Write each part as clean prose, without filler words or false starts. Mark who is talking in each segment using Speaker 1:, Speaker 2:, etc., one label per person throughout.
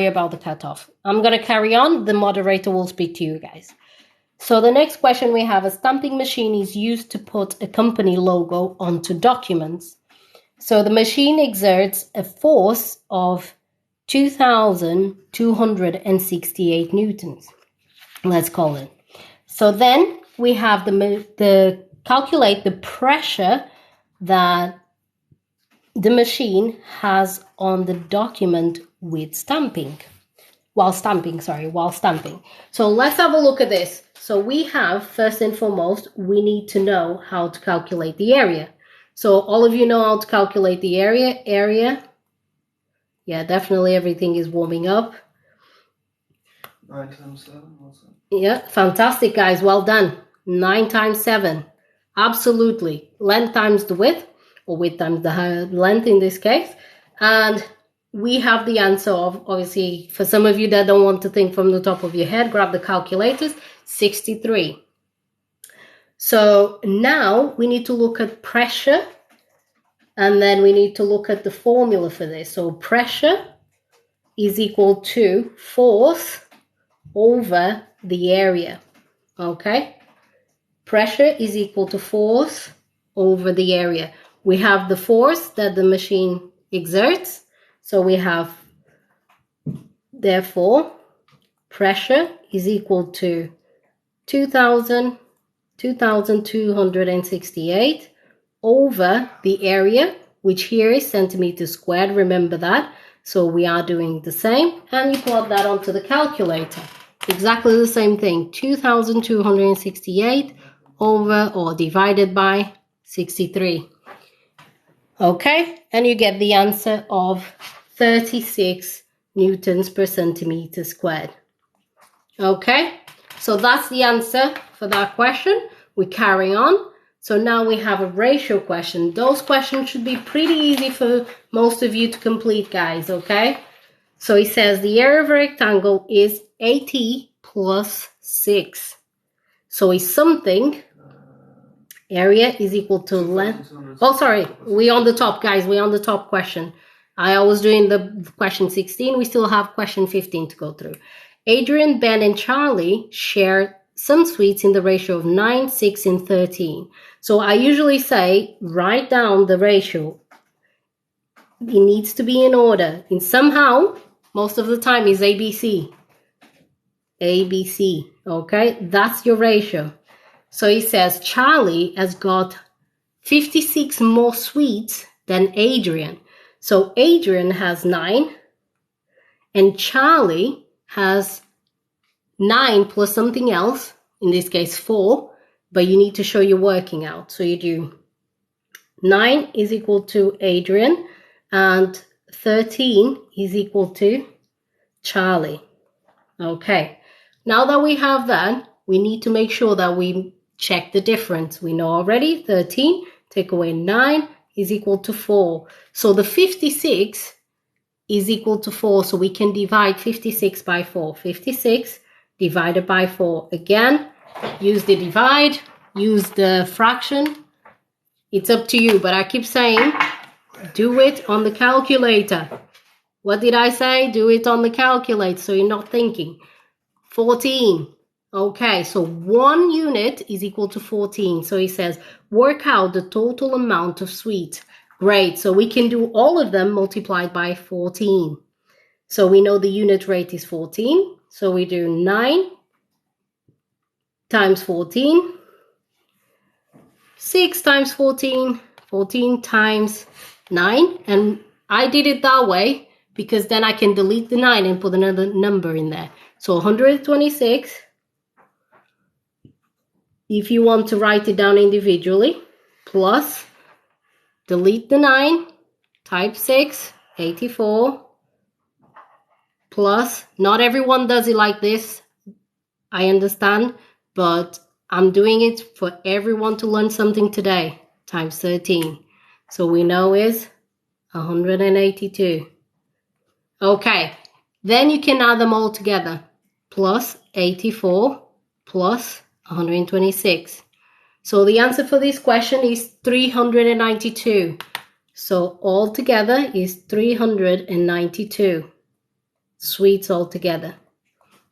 Speaker 1: about the cutoff. I'm going to carry on. The moderator will speak to you guys. So the next question we have, a stamping machine is used to put a company logo onto documents. So the machine exerts a force of 2,268 newtons, let's call it. So then we have the calculate the pressure that the machine has on the document with stamping. While stamping. So let's have a look at this. So we have, first and foremost, we need to know how to calculate the area. So all of you know how to calculate the area. Yeah, definitely everything is warming up.
Speaker 2: 9 times 7, what's that?
Speaker 1: Yeah, fantastic, guys. Well done. 9 times 7. Absolutely. Length times the width, or width times the length in this case. And we have the answer of, obviously, for some of you that don't want to think from the top of your head, grab the calculators, 63. So now we need to look at pressure, and then we need to look at the formula for this. So pressure is equal to force over the area, okay? Pressure is equal to force over the area. We have the force that the machine exerts. So we have, therefore, pressure is equal to 2,268 over the area, which here is centimeters squared. Remember that. So we are doing the same, and you plug that onto the calculator. Exactly the same thing, 2,268 over or divided by 63. Okay, and you get the answer of 36 newtons per centimeter squared. Okay, so that's the answer for that question. We carry on. So now we have a ratio question. Those questions should be pretty easy for most of you to complete, guys, okay? So it says the area of a rectangle is 80 plus 6. So it's something. Area is equal to length. Oh, sorry. We're on the top, guys. We're on the top question. I was doing the question 16. We still have question 15 to go through. Adrian, Ben, and Charlie share some sweets in the ratio of 9, 6, and 13. So I usually say, write down the ratio. It needs to be in order. And somehow, most of the time, is ABC. ABC, okay? That's your ratio. So it says Charlie has got 56 more sweets than Adrian. So Adrian has 9 and Charlie has 9 plus something else, in this case 4, but you need to show you're working out. So you do 9 is equal to Adrian and 13 is equal to Charlie. Okay, now that we have that, we need to make sure that we check the difference. We know already 13, take away 9 is equal to 4. So the 56 is equal to 4. So we can divide 56 by 4. 56 divided by 4. Again, use the divide, use the fraction. It's up to you, but I keep saying, do it on the calculator. What did I say? Do it on the calculator so you're not thinking. 14. Okay, so 1 unit is equal to 14. So he says, work out the total amount of sweets. Great, so we can do all of them multiplied by 14. So we know the unit rate is 14. So we do 9 times 14. 6 times 14. 14 times 9. And I did it that way because then I can delete the 9 and put another number in there. So 126. If you want to write it down individually, plus, delete the 9, type 6, 84, plus, not everyone does it like this, I understand, but I'm doing it for everyone to learn something today, times 13. So we know is 182. Okay, then you can add them all together, plus 84, plus 126. So the answer for this question is 392. So all together is 392. suites altogether.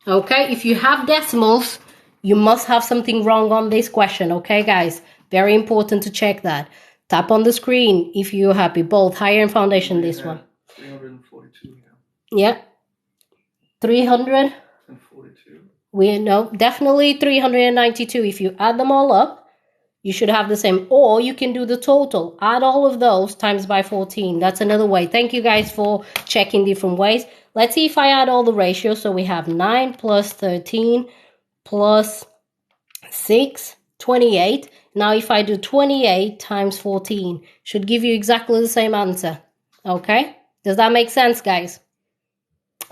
Speaker 1: Okay, if you have decimals, you must have something wrong on this question. Okay, guys, very important to check that. Tap on the screen if you're happy. Both higher and foundation,
Speaker 2: We
Speaker 1: this
Speaker 2: had
Speaker 1: one.
Speaker 2: 342 here.
Speaker 1: Yeah. 300.
Speaker 2: And 42.
Speaker 1: We know definitely 392. If you add them all up, you should have the same. Or you can do the total. Add all of those times by 14. That's another way. Thank you guys for checking different ways. Let's see if I add all the ratios. So we have 9 plus 13 plus 6, 28. Now if I do 28 times 14, should give you exactly the same answer. Okay? Does that make sense, guys?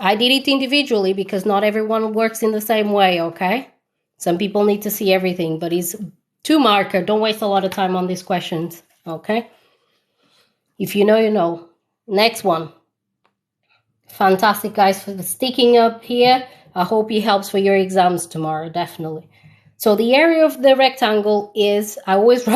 Speaker 1: I did it individually because not everyone works in the same way, okay? Some people need to see everything, but it's 2 marker. Don't waste a lot of time on these questions, okay? If you know, you know. Next one. Fantastic, guys, for sticking up here. I hope it helps for your exams tomorrow, definitely. So the area of the rectangle is, I always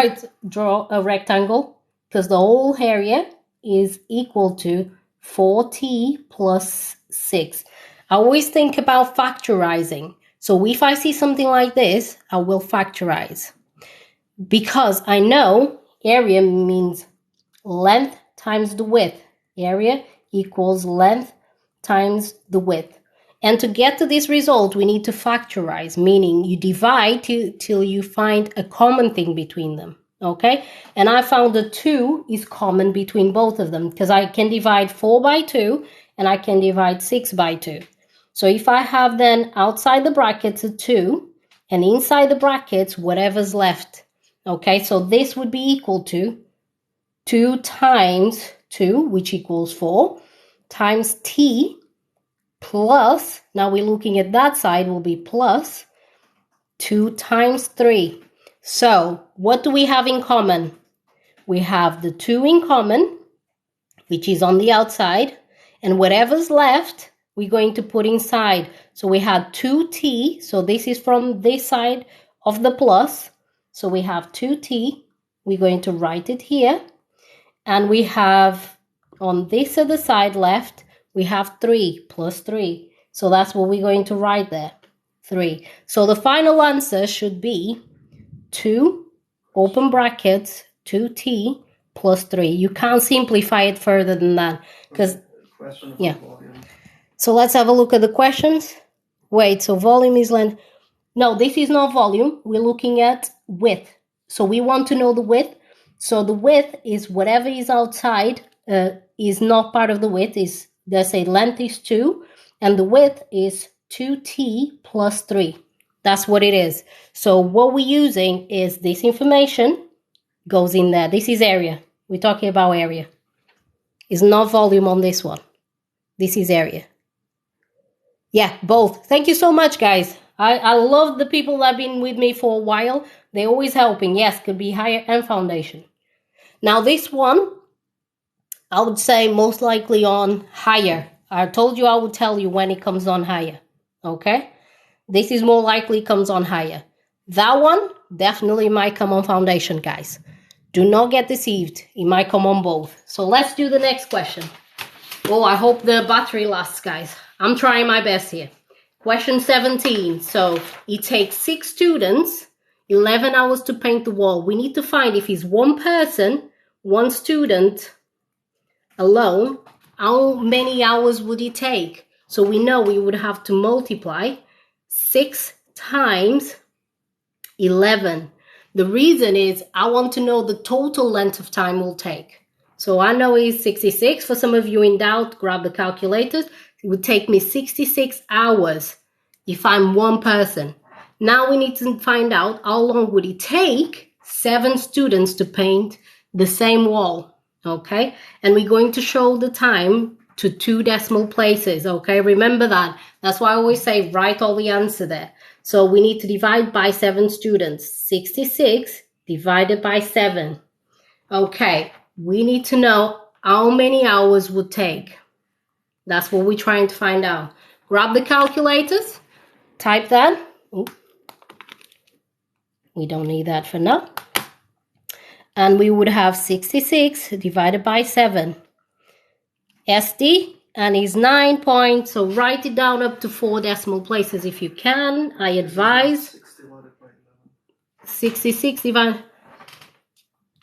Speaker 1: draw a rectangle because the whole area is equal to 4t plus 6. I always think about factorizing. So if I see something like this, I will factorize. Because I know area means length times the width. Area equals length times the width. And to get to this result, we need to factorize, meaning you divide till you find a common thing between them, okay? And I found that 2 is common between both of them because I can divide 4 by 2 and I can divide 6 by 2. So if I have then outside the brackets a 2 and inside the brackets whatever's left, okay? So this would be equal to 2 times 2, which equals 4, times t plus, now we're looking at that side, will be plus 2 times 3. So what do we have in common? We have the 2 in common, which is on the outside, and whatever's left, we're going to put inside. So we had 2t, so this is from this side of the plus. So we have 2t, we're going to write it here. And we have, on this other side left, we have 3 plus 3. So that's what we're going to write there, 3. So the final answer should be 2, open brackets, 2t plus 3. You can't simplify it further than that. Because, yeah.
Speaker 2: Volume.
Speaker 1: So let's have a look at the questions. Wait, so volume is length. No, this is not volume. We're looking at width. So we want to know the width. So the width is whatever is outside is not part of the width. Is, let's say length is 2 and the width is 2t plus 3. That's what it is. So what we're using is this information goes in there. This is area. We're talking about area. It's not volume on this one. This is area. Yeah, both. Thank you so much, guys. I love the people that have been with me for a while. They're always helping. Yes, could be higher and foundation. Now this one, I would say most likely on higher. I told you I would tell you when it comes on higher. Okay? This is more likely comes on higher. That one definitely might come on foundation, guys. Do not get deceived. It might come on both. So let's do the next question. Oh, I hope the battery lasts, guys. I'm trying my best here. Question 17. So it takes 6 students 11 hours to paint the wall. We need to find if it's one person, one student alone, how many hours would it take? So we know we would have to multiply 6 times 11. The reason is I want to know the total length of time will take. So I know it's 66. For some of you in doubt, grab the calculators. It would take me 66 hours if I'm one person. Now we need to find out how long would it take 7 students to paint the same wall, okay? And we're going to show the time to 2 decimal places, okay? Remember that. That's why I always say write all the answer there. So we need to divide by 7 students. 66 divided by 7. Okay, we need to know how many hours would take. That's what we're trying to find out. Grab the calculators, type that. Oops. We don't need that for now. And we would have 66 divided by 7. SD, and is 9 points. So write it down up to 4 decimal places if you can. I advise 66 divided.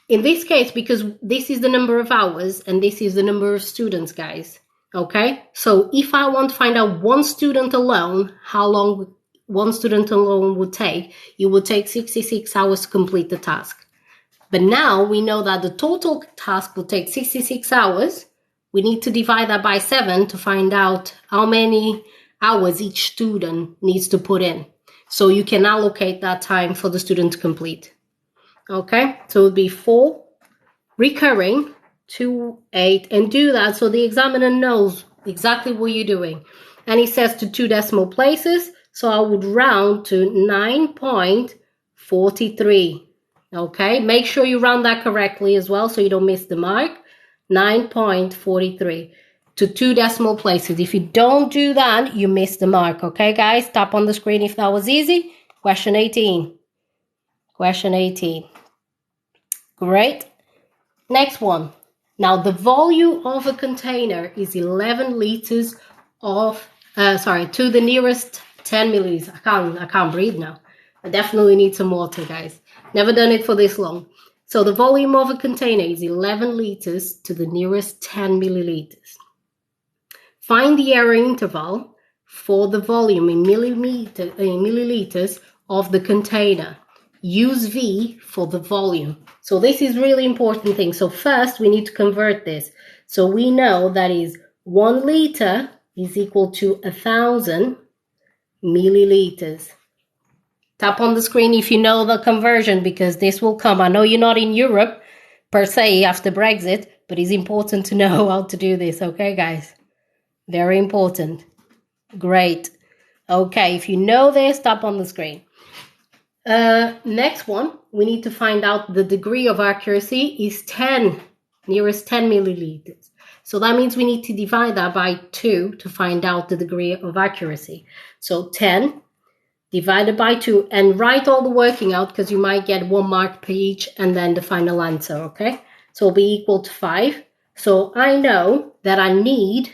Speaker 1: In this case, because this is the number of hours and this is the number of students, guys. Okay, so if I want to find out one student alone, how long one student alone would take, it would take 66 hours to complete the task. But now we know that the total task will take 66 hours. We need to divide that by 7 to find out how many hours each student needs to put in. So you can allocate that time for the student to complete. Okay, so it would be 4 recurring, 2, 8, and do that so the examiner knows exactly what you're doing. And he says to 2 decimal places, so I would round to 9.43. Okay, make sure you round that correctly as well so you don't miss the mark. 9.43 to 2 decimal places. If you don't do that, you miss the mark. Okay, guys, tap on the screen if that was easy. Question 18. Question 18. Great. Next one. Now, the volume of a container is 11 liters of, to the nearest 10 milliliters. I can't breathe now. I definitely need some water, guys. Never done it for this long. So the volume of a container is 11 liters to the nearest 10 milliliters. Find the error interval for the volume in milliliters of the container. Use V for the volume. So this is really important thing. So first we need to convert this. So we know that is 1 liter is equal to 1,000 milliliters. Tap on the screen if you know the conversion because this will come. I know you're not in Europe per se after Brexit, but it's important to know how to do this. Okay, guys? Very important. Great. Okay, if you know this, tap on the screen. Next one, we need to find out the degree of accuracy is 10, nearest 10 milliliters. So that means we need to divide that by 2 to find out the degree of accuracy. So 10 divided by 2 and write all the working out because you might get 1 mark per each and then the final answer, okay? So it'll be equal to 5. So I know that I need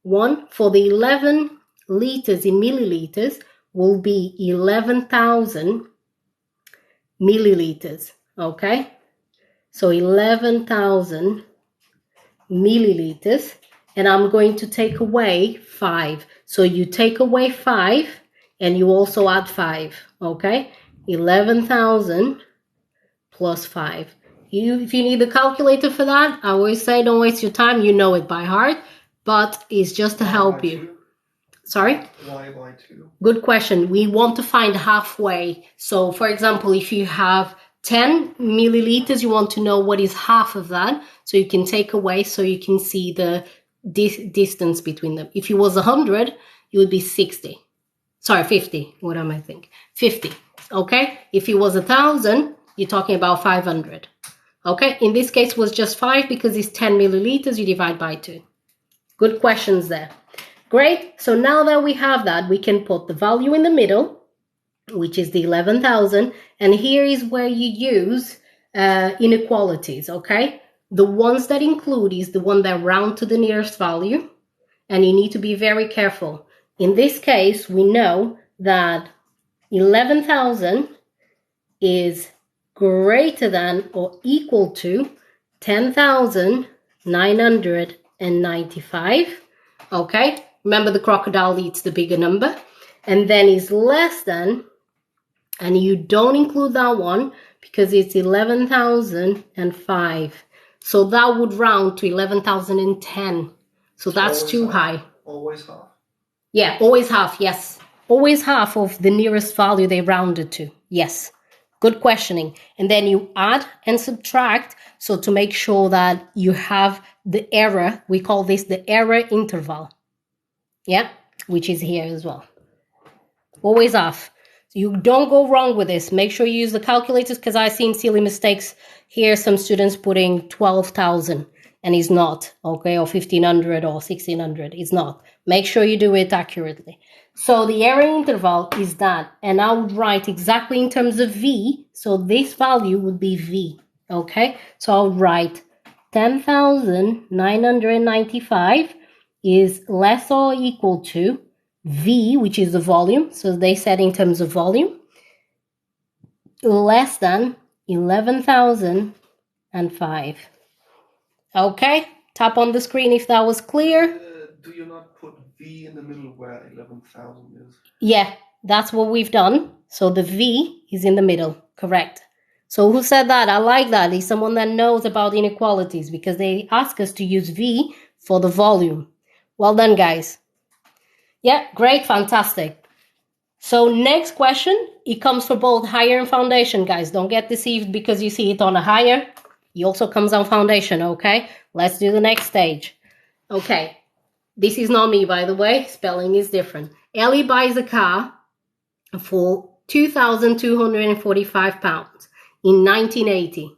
Speaker 1: 1 for the 11 liters in milliliters will be 11,000 milliliters, okay? So 11,000 milliliters, and I'm going to take away 5. So you take away 5 and you also add 5, okay? 11,000 plus 5. If you need the calculator for that, I always say don't waste your time. You know it by heart, but it's just to help you. Sorry?
Speaker 2: Why by 2?
Speaker 1: Good question. We want to find halfway. So, for example, if you have 10 milliliters, you want to know what is half of that. So you can take away so you can see the distance between them. If it was 100, it would be 60. Sorry, 50. What am I thinking? 50. Okay? If it was 1,000, you're talking about 500. Okay? In this case, it was just 5 because it's 10 milliliters. You divide by 2. Good questions there. Great. So now that we have that, we can put the value in the middle, which is the 11,000. And here is where you use inequalities, okay? The ones that include is the one that round to the nearest value. And you need to be very careful. In this case, we know that 11,000 is greater than or equal to 10,995, okay? Remember the crocodile eats the bigger number. And then is less than, and you don't include that one because it's 11,005. So that would round to 11,010. So that's too high.
Speaker 2: Always half.
Speaker 1: Yeah, always half, yes. Always half of the nearest value they rounded to. Yes. Good questioning. And then you add and subtract. So to make sure that you have the error, we call this the error interval. Yeah, which is here as well. Always half. So you don't go wrong with this. Make sure you use the calculators because I've seen silly mistakes here. Some students putting 12,000 and it's not, okay, or 1,500 or 1,600. It's not. Make sure you do it accurately. So the error interval is that, and I would write exactly in terms of V. So this value would be V, okay? So I'll write 10,995 is less or equal to V, which is the volume. So they said in terms of volume, less than 11,005. Okay, tap on the screen if that was clear.
Speaker 2: Do you not put V in the middle where 11,000 is?
Speaker 1: Yeah, that's what we've done. So the V is in the middle, correct. So who said that? I like that. It's someone that knows about inequalities because they ask us to use V for the volume. Well done, guys. Yeah, great, fantastic. So next question, it comes for both higher and foundation, guys. Don't get deceived because you see it on a higher. It also comes on foundation, okay? Let's do the next stage. Okay, this is not me, by the way. Spelling is different. Ellie buys a car for £2,245 in 1980.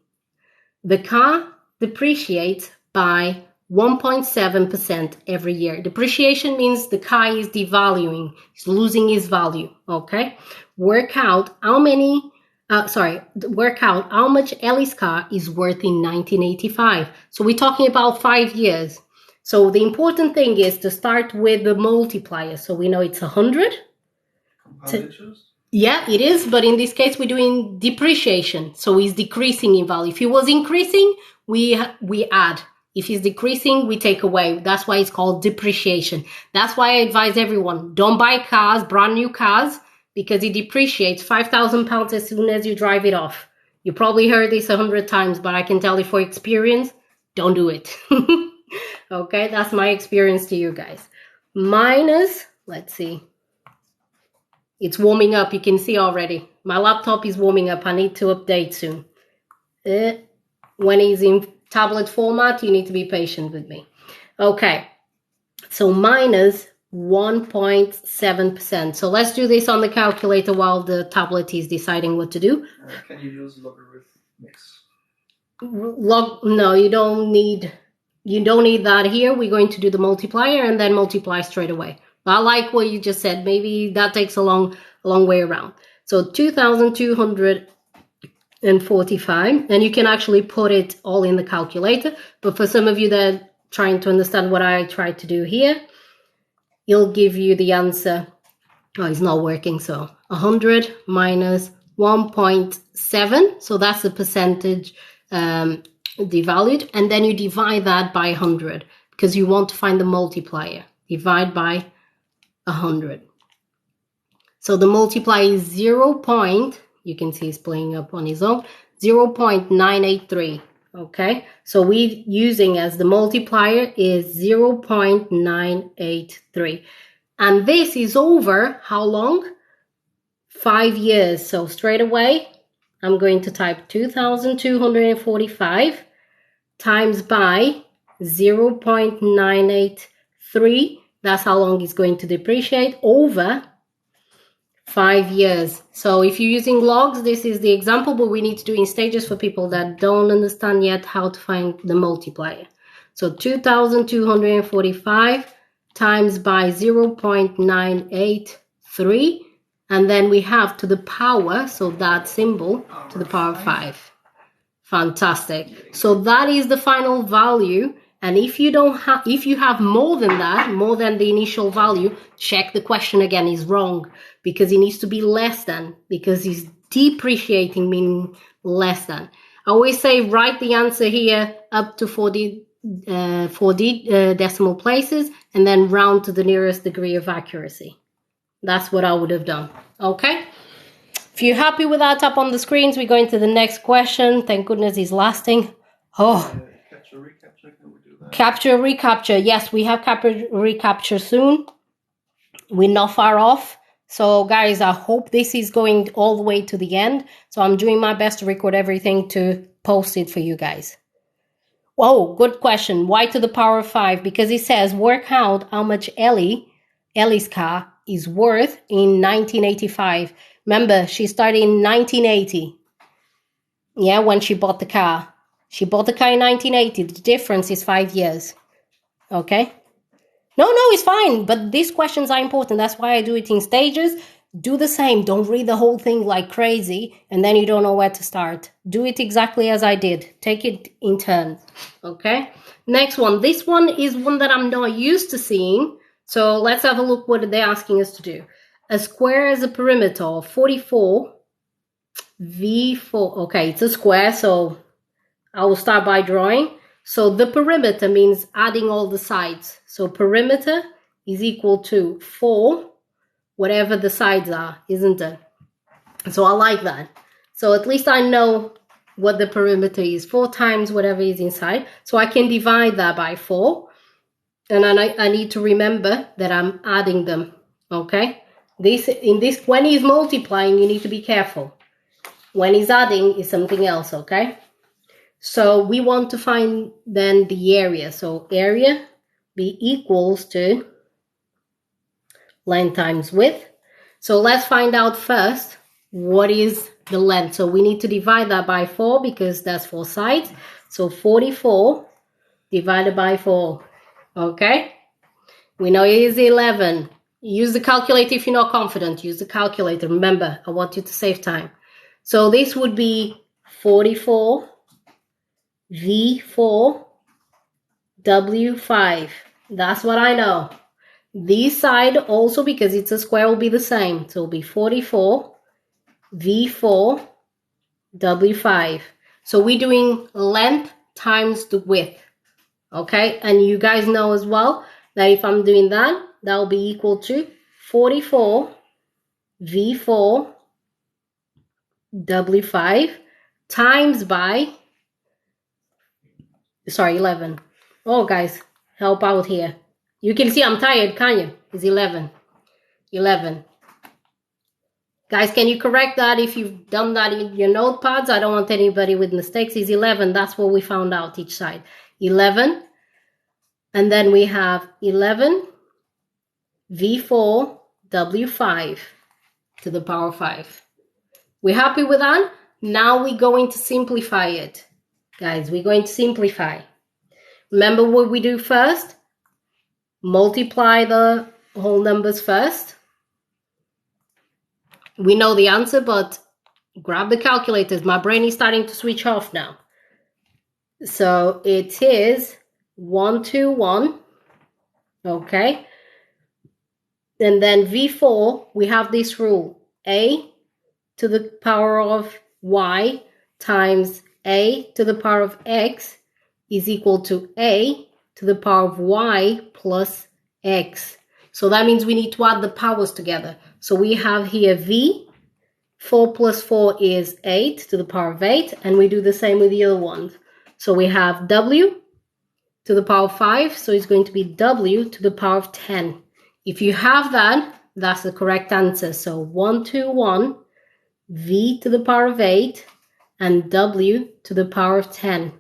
Speaker 1: The car depreciates by 1.7% every year. Depreciation means the car is devaluing, it's losing its value, okay? Work out how much Ellie's car is worth in 1985. So we're talking about 5 years. So the important thing is to start with the multiplier. So we know it's 100. Yeah, it is, but in this case we're doing depreciation, so it's decreasing in value. If it was increasing, we add. If it's decreasing, we take away. That's why it's called depreciation. That's why I advise everyone, don't buy cars, brand new cars, because it depreciates £5,000 as soon as you drive it off. You probably heard this 100 times, but I can tell you for experience, don't do it. Okay, that's my experience to you guys. Minus, let's see. It's warming up, you can see already. My laptop is warming up, I need to update soon. When it's in tablet format, you need to be patient with me. Okay, so minus 1.7%. So let's do this on the calculator while the tablet is deciding what to do.
Speaker 2: Can you use logarithmics?
Speaker 1: No, you don't need that here. We're going to do the multiplier and then multiply straight away. I like what you just said. Maybe that takes a long way around. So 2,245, and you can actually put it all in the calculator. But for some of you that are trying to understand what I tried to do here, it'll give you the answer. Oh, it's not working. So 100 minus 1.7. So that's the percentage devalued. And then you divide that by 100 because you want to find the multiplier. Divide by 100. So the multiplier is 0. You can see it's playing up on his own, 0.983. Okay, so we're using as the multiplier is 0.983. And this is over how long? 5 years. So straight away, I'm going to type 2,245 times by 0.983. That's how long it's going to depreciate over 5 years. So if you're using logs, this is the example, but we need to do in stages for people that don't understand yet how to find the multiplier. So 2,245 times by 0.983, and then we have to the power, so that symbol, to the power of 5. Fantastic. So that is the final value. And if you have more than that, more than the initial value, check the question again, is wrong, because it needs to be less than, because it's depreciating, meaning less than. I always say write the answer here up to 40 decimal places and then round to the nearest degree of accuracy. That's what I would have done. Okay. If you're happy with that, tap on the screens. We're going to the next question. Thank goodness it's lasting. Oh. Capture, recapture. Yes, we have capture, recapture soon. We're not far off. So guys, I hope this is going all the way to the end. So I'm doing my best to record everything to post it for you guys. Whoa, good question. Why to the power of 5? Because it says work out how much Ellie's car is worth in 1985. Remember, she started in 1980. Yeah, when she bought the car. She bought the car in 1980. The difference is 5 years. Okay? No, it's fine. But these questions are important. That's why I do it in stages. do the same. Don't read the whole thing like crazy and then you don't know where to start. Do it exactly as I did. Take it in turns. Okay. Next one. This one is one that I'm not used to seeing. So let's have a look what they're asking us to do. A square has a perimeter of 44 V4. Okay, it's a square, so I will start by drawing. So the perimeter means adding all the sides. So perimeter is equal to 4, whatever the sides are, isn't it? So I like that. So at least I know what the perimeter is, 4 times whatever is inside. So I can divide that by 4. And I need to remember that I'm adding them, okay? When he's multiplying, you need to be careful. When he's adding is something else, okay? So we want to find then the area. So area be equals to length times width. So let's find out first what is the length. So we need to divide that by 4 because that's 4 sides. So 44 divided by 4. Okay? We know it is 11. Use the calculator if you're not confident. Use the calculator. Remember, I want you to save time. So this would be 44 V4 W5. That's what I know. This side also, because it's a square, will be the same. So it'll be 44 V4 W5. So we're doing length times the width. Okay, and you guys know as well that if I'm doing that, that will be equal to 44 V4 W5 times by, 11. Oh, guys, help out here. You can see I'm tired, can't you? It's 11. 11. Guys, can you correct that if you've done that in your notepads? I don't want anybody with mistakes. It's 11. That's what we found out each side. 11. And then we have 11 V4 W5 to the power 5. We're happy with that? Now we're going to simplify it. Guys, we're going to simplify. Remember what we do first? Multiply the whole numbers first. We know the answer, but grab the calculators. My brain is starting to switch off now. So it is 121. Okay. And then V4, we have this rule. A to the power of y times a to the power of x is equal to a to the power of y plus x. So that means we need to add the powers together. So we have here v, 4 plus 4 is 8 to the power of 8, and we do the same with the other ones. So we have w to the power of 5, so it's going to be w to the power of 10. If you have that, that's the correct answer. So 121 v to the power of 8 and w to the power of 10.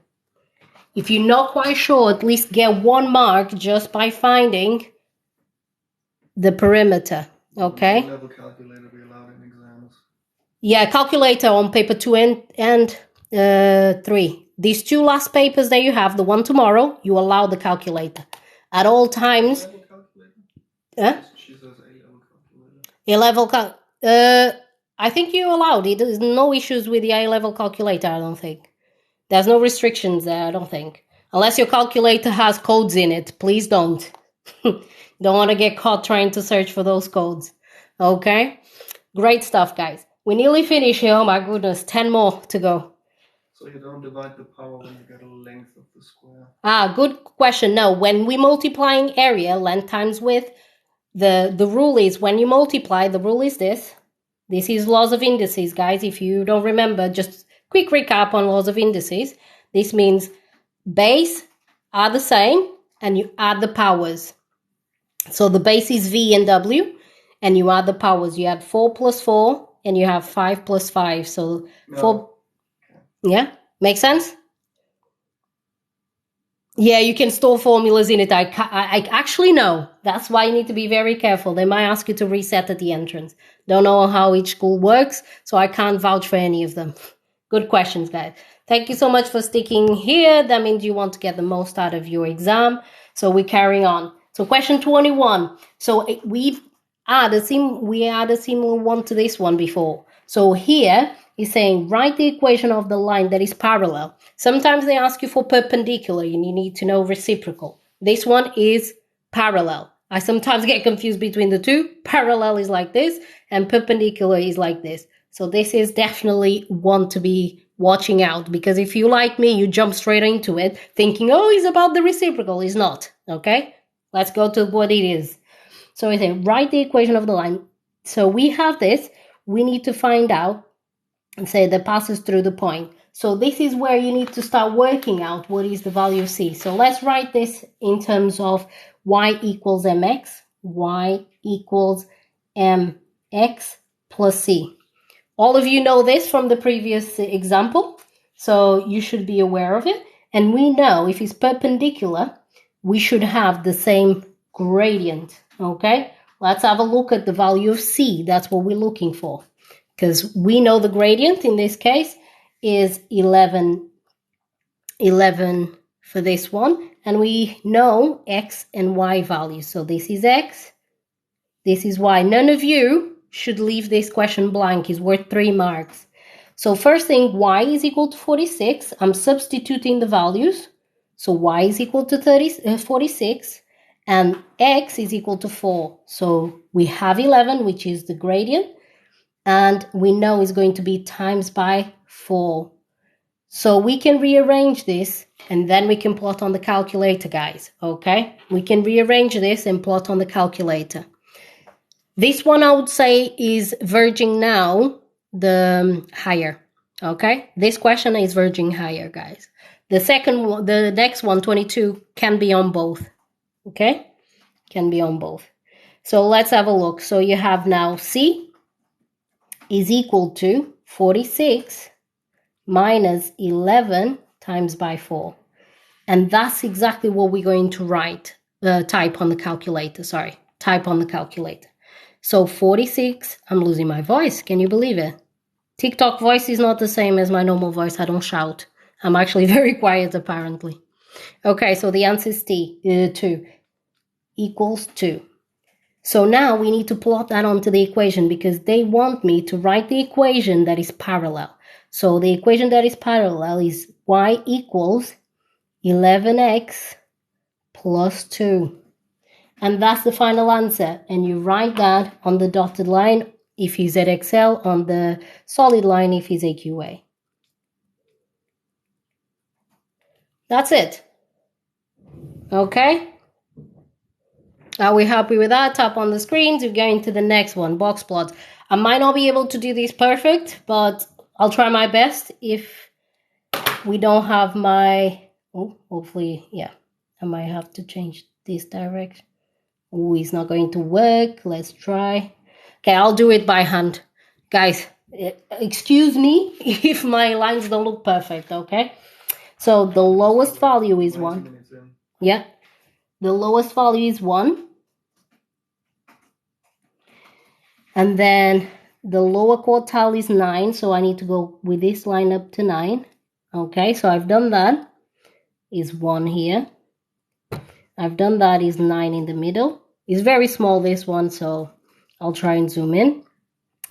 Speaker 1: If you're not quite sure, at least get 1 mark just by finding the perimeter, okay?
Speaker 2: What level calculator be allowed in exams?
Speaker 1: Yeah, calculator on paper 2 and 3. These 2 last papers that you have, the one tomorrow, you allow the calculator. At all times...
Speaker 2: A-level calculator? She says A-level calculator.
Speaker 1: A-level I think you allowed it. There's no issues with the A-level calculator, I don't think. There's no restrictions there, I don't think. Unless your calculator has codes in it. Please don't. Don't want to get caught trying to search for those codes. Okay? Great stuff, guys. We nearly finished here. Oh my goodness, 10 more to go.
Speaker 2: So you don't divide the power when you get a length of the square?
Speaker 1: Good question. No, when we're multiplying area, length times width, the rule is when you multiply, the rule is this. This is laws of indices, guys. If you don't remember, just quick recap on laws of indices. This means base are the same and you add the powers. So the base is V and W and you add the powers. You add 4 plus 4 and you have 5 plus 5. So
Speaker 2: No.
Speaker 1: 4... Yeah? Make sense? Yeah, you can store formulas in it. I actually know. That's why you need to be very careful. They might ask you to reset at the entrance. Don't know how each school works, so I can't vouch for any of them. Good questions, guys. Thank you so much for sticking here. That means you want to get the most out of your exam. So we're carrying on. So question 21. So we've we had a similar one to this one before. So here is saying write the equation of the line that is parallel. Sometimes they ask you for perpendicular and you need to know reciprocal. This one is parallel. I sometimes get confused between the two. Parallel is like this and perpendicular is like this. So this is definitely one to be watching out, because if you, like me, you jump straight into it thinking, oh, it's about the reciprocal. It's not. Okay, let's go to what it is. So we say write the equation of the line. So we have this. We need to find out and say that passes through the point. So this is where you need to start working out what is the value of c. So let's write this in terms of y equals mx, y equals mx plus c. All of you know this from the previous example, so you should be aware of it. And we know if it's perpendicular, we should have the same gradient, okay? Let's have a look at the value of c. That's what we're looking for, because we know the gradient in this case is 11 for this one, and we know x and y values. So this is x, this is y. None of you should leave this question blank. It's worth 3 marks. So first thing, y is equal to 46. I'm substituting the values. So y is equal to 46 and x is equal to 4. So we have 11, which is the gradient, and we know it's going to be times by 4. So we can rearrange this and then we can plot on the calculator, guys. Okay, we can rearrange this and plot on the calculator. This one I would say is verging now the higher. Okay, this question is verging higher, guys. The second one, the next one, 22, can be on both. Okay, can be on both. So let's have a look. So you have now c is equal to 46 minus 11 times by 4. And that's exactly what we're going to type on the calculator. Type on the calculator. So 46, I'm losing my voice. Can you believe it? TikTok voice is not the same as my normal voice. I don't shout. I'm actually very quiet, apparently. Okay, so the answer is 2 equals 2. So now we need to plot that onto the equation because they want me to write the equation that is parallel. So the equation that is parallel is y equals 11x plus 2. And that's the final answer. And you write that on the dotted line if he's at Excel, on the solid line if he's AQA. That's it. Okay? Are we happy with that? Tap on the screens. We're going to the next one, box plots. I might not be able to do this perfect, but I'll try my best. If we don't have my... Oh, hopefully, yeah. I might have to change this direction. Oh, it's not going to work. Let's try. Okay, I'll do it by hand. Guys, excuse me if my lines don't look perfect, okay? So the lowest value is 1. Yeah. The lowest value is 1. And then the lower quartile is 9. So I need to go with this line up to 9. Okay, so I've done that. Is 1 here. I've done that, is 9 in the middle. It's very small, this one, so I'll try and zoom in.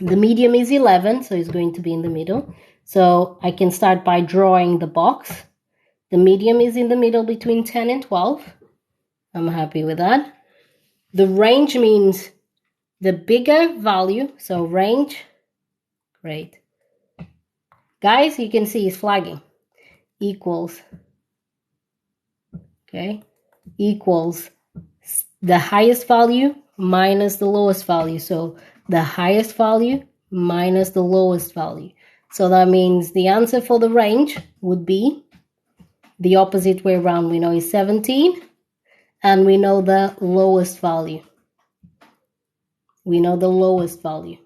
Speaker 1: The medium is 11, so it's going to be in the middle. So I can start by drawing the box. The medium is in the middle between 10 and 12. I'm happy with that. The range means the bigger value, so range, great. Guys, you can see it's flagging. Equals, okay, equals the highest value minus the lowest value. So the highest value minus the lowest value. So that means the answer for the range would be the opposite way around. We know is 17, and we know the lowest value. We know the lowest value.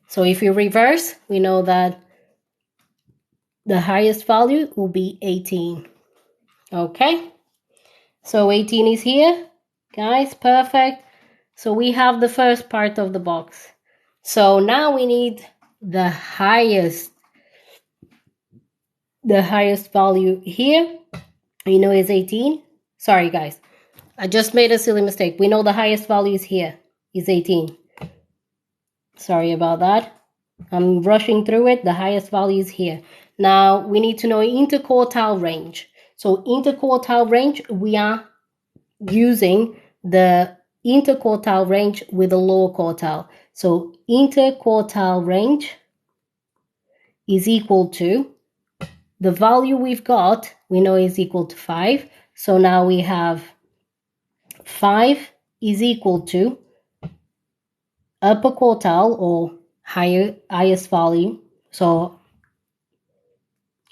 Speaker 1: So if you reverse, we know that the highest value will be 18. Okay, so 18 is here. Guys, perfect. So we have the first part of the box. So now we need the highest value here. We know is 18. Sorry, guys. I just made a silly mistake. We know the highest value is here, is 18. Sorry about that. I'm rushing through it. The highest value is here. Now we need to know interquartile range. So interquartile range, we are using the interquartile range with the lower quartile. So interquartile range is equal to the value we've got, we know is equal to 5. So now we have 5 is equal to upper quartile or highest value. So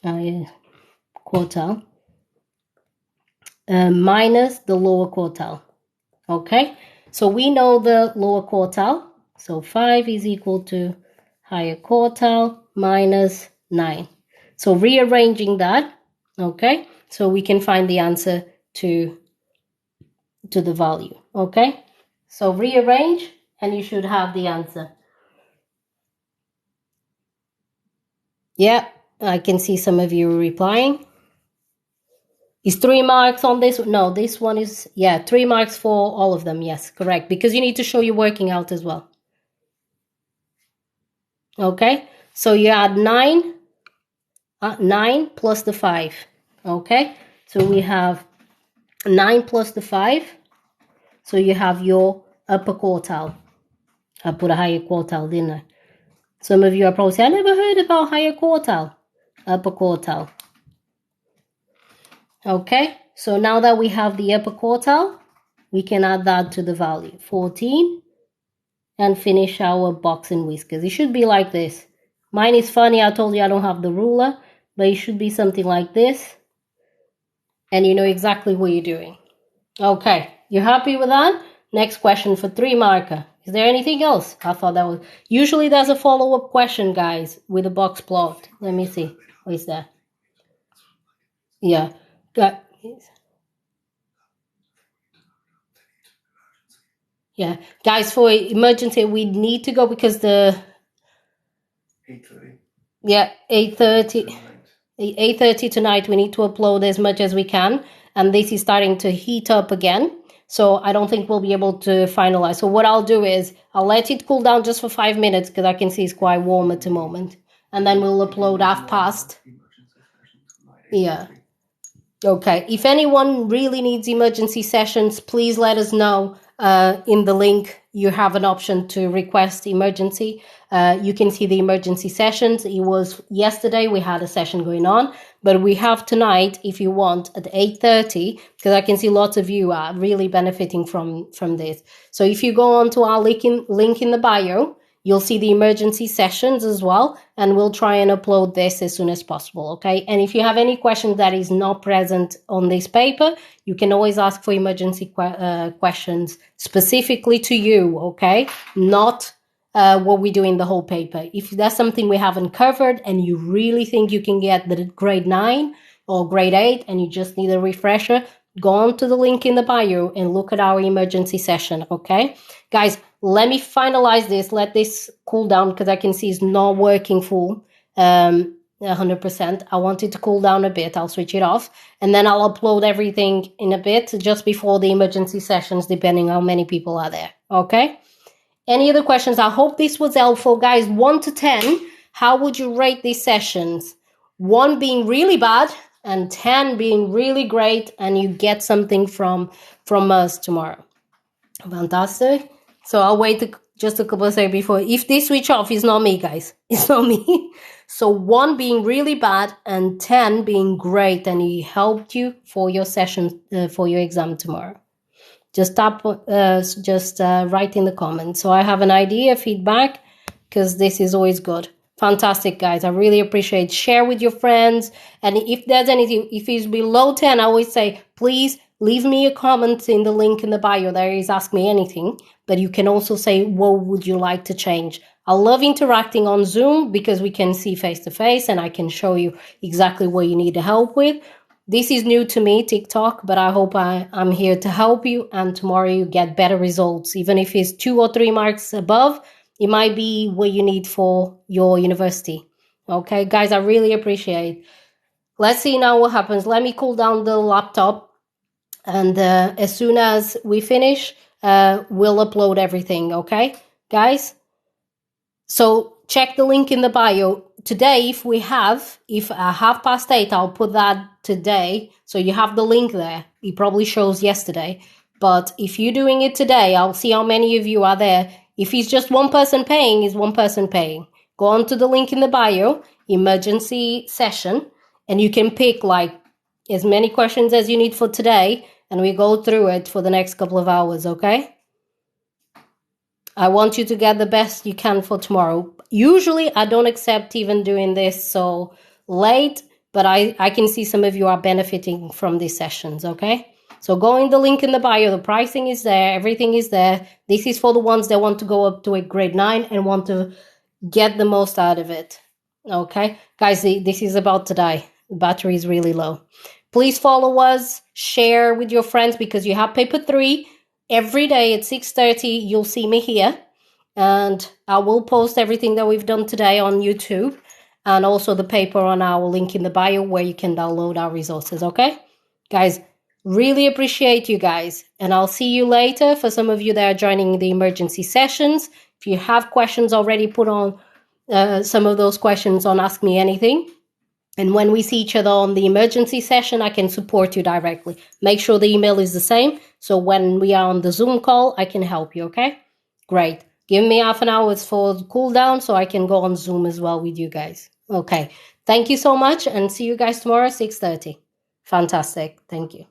Speaker 1: quartile minus the lower quartile. Okay, so we know the lower quartile. So 5 is equal to higher quartile minus 9. So rearranging that, okay, so we can find the answer to the value, okay? So rearrange and you should have the answer. Yeah, I can see some of you replying. Is 3 marks on this? No, this one is, 3 marks for all of them. Yes, correct. Because you need to show your working out as well. Okay, so you add 9 plus the 5. Okay, so we have 9 plus the 5. So you have your upper quartile. I put a higher quartile, didn't I? Some of you are probably saying, I never heard about higher quartile. Upper quartile. Okay, so now that we have the upper quartile, we can add that to the value, 14, and finish our box and whiskers. It should be like this. Mine is funny, I told you I don't have the ruler, but it should be something like this. And you know exactly what you're doing. Okay, you happy with that? Next question for 3 marker. Is there anything else? I thought that was... Usually there's a follow-up question, guys, with a box plot. Let me see. What is that? Yeah. Yeah. Guys, for emergency, we need to go because the...
Speaker 2: 8:30.
Speaker 1: Yeah, 8:30. 8:30 tonight. We need to upload as much as we can. And this is starting to heat up again. So I don't think we'll be able to finalize. So what I'll do is I'll let it cool down just for 5 minutes because I can see it's quite warm at the moment. And then we'll upload 1/2 Yeah. Okay. If anyone really needs emergency sessions, please let us know. In the link, you have an option to request emergency. You can see the emergency sessions. It was yesterday, we had a session going on, but we have tonight, if you want, at 8:30, because I can see lots of you are really benefiting from this. So if you go on to our link in the bio, you'll see the emergency sessions as well, and we'll try and upload this as soon as possible, okay? And if you have any questions that is not present on this paper, you can always ask for emergency questions specifically to you, okay? Not what we do in the whole paper. If that's something we haven't covered and you really think you can get the grade 9 or grade 8 and you just need a refresher, go on to the link in the bio and look at our emergency session, okay? Guys, let me finalize this. Let this cool down because I can see it's not working full 100%. I want it to cool down a bit. I'll switch it off and then I'll upload everything in a bit just before the emergency sessions, depending how many people are there, okay? Any other questions? I hope this was helpful. Guys, 1 to 10, how would you rate these sessions? 1 being really bad and 10 being really great and you get something from us tomorrow. Fantastic. So I'll wait just a couple of seconds before. If this switch off, it's not me, guys. It's not me. So 1 being really bad and 10 being great and it helped you for your session, for your exam tomorrow. Just write in the comments. So I have an idea, feedback, because this is always good. Fantastic, guys. I really appreciate it. Share with your friends. And if there's anything, if it's below 10, I always say, please leave me a comment in the link in the bio. There is Ask Me Anything. But you can also say, what would you like to change? I love interacting on Zoom because we can see face to face and I can show you exactly what you need help with. This is new to me, TikTok, but I hope I'm here to help you and tomorrow you get better results. Even if it's 2 or 3 marks above, it might be what you need for your university. Okay, guys, I really appreciate it. Let's see now what happens. Let me cool down the laptop And as soon as we finish, we'll upload everything, okay, guys? So check the link in the bio. Today, if 8:30, I'll put that today. So you have the link there. It probably shows yesterday. But if you're doing it today, I'll see how many of you are there. If it's just one person paying, it's one person paying. Go on to the link in the bio, emergency session, and you can pick like as many questions as you need for today, and we go through it for the next couple of hours, okay? I want you to get the best you can for tomorrow. Usually, I don't accept even doing this so late, but I can see some of you are benefiting from these sessions, okay? So go in the link in the bio. The pricing is there. Everything is there. This is for the ones that want to go up to a grade 9 and want to get the most out of it, okay? Guys, this is about to die. The battery is really low. Please follow us. Share with your friends because you have paper 3. Every day at 6:30, you'll see me here. And I will post everything that we've done today on YouTube and also the paper on our link in the bio where you can download our resources, okay? Guys, really appreciate you guys. And I'll see you later for some of you that are joining the emergency sessions. If you have questions already, put on some of those questions on Ask Me Anything. And when we see each other on the emergency session, I can support you directly. Make sure the email is the same. So when we are on the Zoom call, I can help you, okay? Great. Give me half an hour for cool down so I can go on Zoom as well with you guys. Okay. Thank you so much and see you guys tomorrow at 6:30. Fantastic. Thank you.